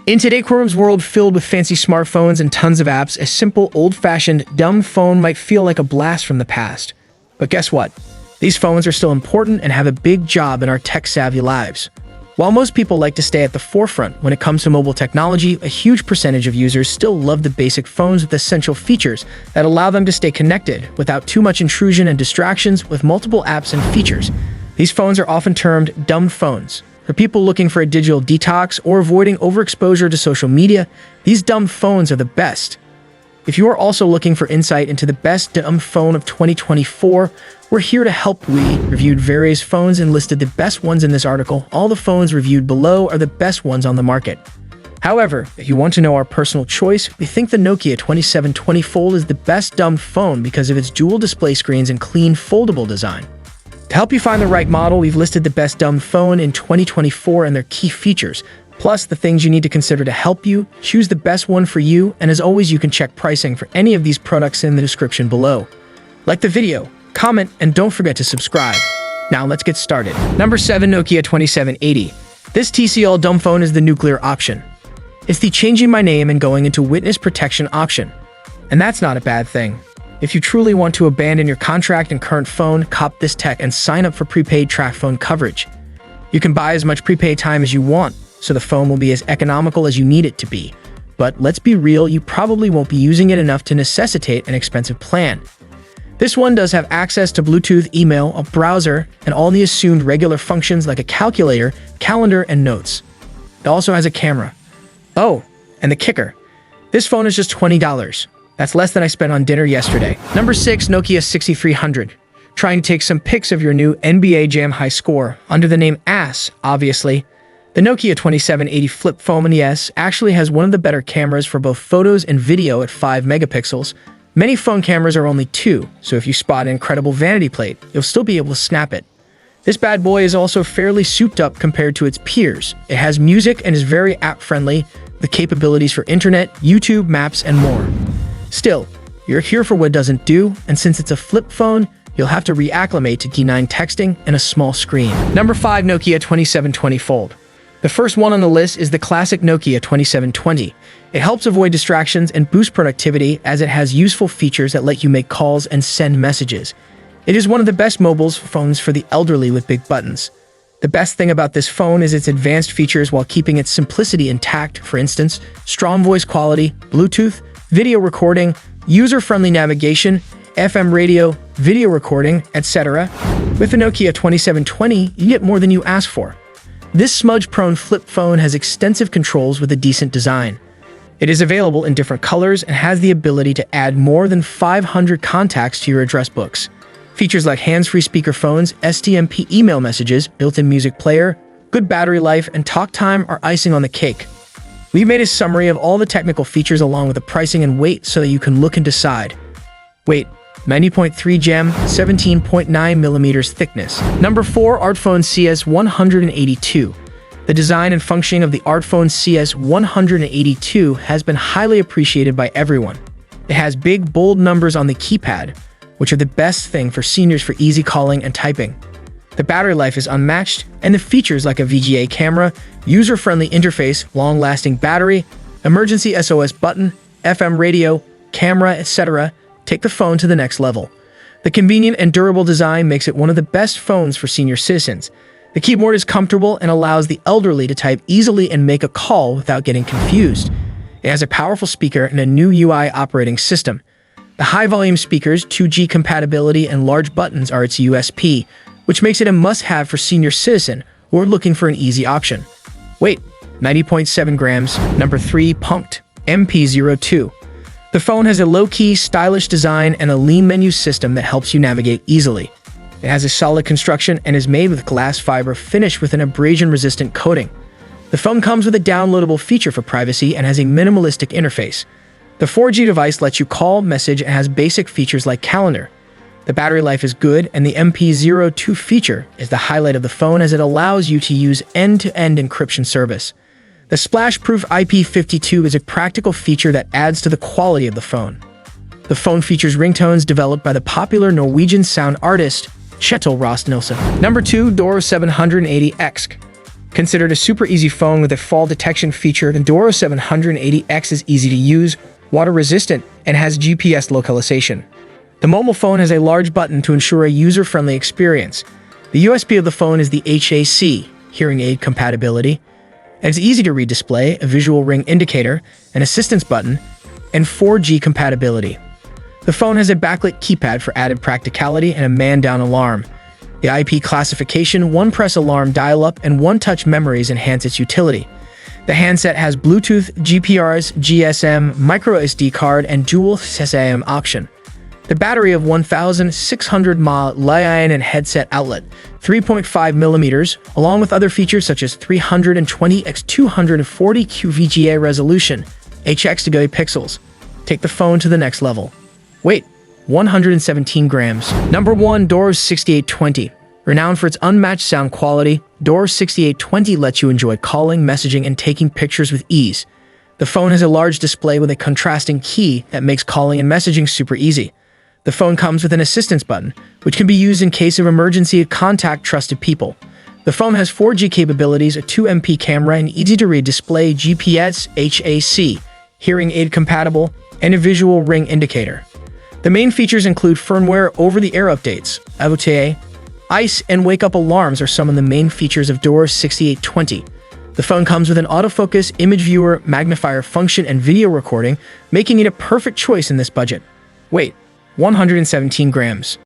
In today's world filled with fancy smartphones and tons of apps, a simple, old-fashioned, dumb phone might feel like a blast from the past. But guess what? These phones are still important and have a big job in our tech-savvy lives. While most people like to stay at the forefront when it comes to mobile technology, a huge percentage of users still love the basic phones with essential features that allow them to stay connected without too much intrusion and distractions with multiple apps and features. These phones are often termed dumb phones. For people looking for a digital detox or avoiding overexposure to social media, these dumb phones are the best. If you are also looking for insight into the best dumb phone of 2024, we're here to help. We reviewed various phones and listed the best ones in this article. All the phones reviewed below are the best ones on the market. However, if you want to know our personal choice, we think the Nokia 2720 Fold is the best dumb phone because of its dual display screens and clean foldable design. To help you find the right model, we've listed the best dumb phone in 2024 and their key features, plus the things you need to consider to help you choose the best one for you, and as always, you can check pricing for any of these products in the description below. Like the video, comment, and don't forget to subscribe. Now let's get started. Number 7. Nokia 2780. This TCL dumb phone is the nuclear option. It's the changing my name and going into witness protection option. And that's not a bad thing. If you truly want to abandon your contract and current phone, cop this tech and sign up for prepaid track phone coverage. You can buy as much prepaid time as you want, so the phone will be as economical as you need it to be. But let's be real, you probably won't be using it enough to necessitate an expensive plan. This one does have access to Bluetooth, email, a browser, and all the assumed regular functions like a calculator, calendar, and notes. It also has a camera. Oh, and the kicker. This phone is just $20. That's less than I spent on dinner yesterday. Number 6. Nokia 6300. Trying to take some pics of your new NBA Jam high score under the name ASS, obviously. The Nokia 2780 flip phone in the S actually has one of the better cameras for both photos and video at 5 megapixels. Many phone cameras are only 2, so if you spot an incredible vanity plate, you'll still be able to snap it. This bad boy is also fairly souped up compared to its peers. It has music and is very app-friendly, with capabilities for internet, YouTube, maps, and more. Still, you're here for what it doesn't do, and since it's a flip phone, you'll have to reacclimate to D9 texting and a small screen. Number 5. Nokia 2720 Fold. The first one on the list is the classic Nokia 2720. It helps avoid distractions and boost productivity as it has useful features that let you make calls and send messages. It is one of the best mobile phones for the elderly with big buttons. The best thing about this phone is its advanced features while keeping its simplicity intact. For instance, strong voice quality, Bluetooth, video recording, user-friendly navigation, FM radio, video recording, etc. With the Nokia 2720, you get more than you ask for. This smudge-prone flip phone has extensive controls with a decent design. It is available in different colors and has the ability to add more than 500 contacts to your address books. Features like hands-free speakerphones, STMP email messages, built-in music player, good battery life, and talk time are icing on the cake. We've made a summary of all the technical features along with the pricing and weight so that you can look and decide. Weight: 90.3 gem, 17.9 millimeters thickness. Number 4. Artphone CS182. The design and functioning of the Artphone CS182 has been highly appreciated by everyone. It has big, bold numbers on the keypad, which are the best thing for seniors for easy calling and typing. The battery life is unmatched, and the features like a VGA camera, user-friendly interface, long-lasting battery, emergency SOS button, FM radio, camera, etc. take the phone to the next level. The convenient and durable design makes it one of the best phones for senior citizens. The keyboard is comfortable and allows the elderly to type easily and make a call without getting confused. It has a powerful speaker and a new UI operating system. The high-volume speakers, 2G compatibility, and large buttons are its USP, which makes it a must-have for senior citizen who are looking for an easy option. Weight: 90.7 grams. Number 3. Punked MP02. The phone has a low-key, stylish design and a lean menu system that helps you navigate easily. It has a solid construction and is made with glass fiber finish with an abrasion-resistant coating. The phone comes with a downloadable feature for privacy and has a minimalistic interface. The 4G device lets you call, message, and has basic features like calendar. The battery life is good, and the MP02 feature is the highlight of the phone as it allows you to use end-to-end encryption service. The splash-proof IP52 is a practical feature that adds to the quality of the phone. The phone features ringtones developed by the popular Norwegian sound artist Kjetil Rost Nilsson. Number 2. Doro 780X. Considered a super easy phone with a fall detection feature, the Doro 780X is easy to use, water-resistant, and has GPS localization. The mobile phone has a large button to ensure a user-friendly experience. The USB of the phone is the HAC, hearing aid compatibility, and it's easy to read display, a visual ring indicator, an assistance button, and 4G compatibility. The phone has a backlit keypad for added practicality and a man-down alarm. The IP classification, one-press alarm dial-up, and one-touch memories enhance its utility. The handset has Bluetooth, GPRS, GSM, microSD card, and dual SIM option. The battery of 1,600 mAh li-ion and headset outlet, 3.5mm, along with other features such as 320x240 QVGA resolution, HXDGA pixels, take the phone to the next level. Weight, 117 grams. Number 1. Doro 6820. Renowned for its unmatched sound quality, Doro 6820 lets you enjoy calling, messaging, and taking pictures with ease. The phone has a large display with a contrasting key that makes calling and messaging super easy. The phone comes with an assistance button, which can be used in case of emergency to contact trusted people. The phone has 4G capabilities, a 2MP camera, an easy-to-read display, GPS, HAC, hearing aid compatible, and a visual ring indicator. The main features include firmware over-the-air updates, OTA, ICE, and wake-up alarms are some of the main features of Doro 6820. The phone comes with an autofocus, image viewer, magnifier function, and video recording, making it a perfect choice in this budget. Weight, 117 grams.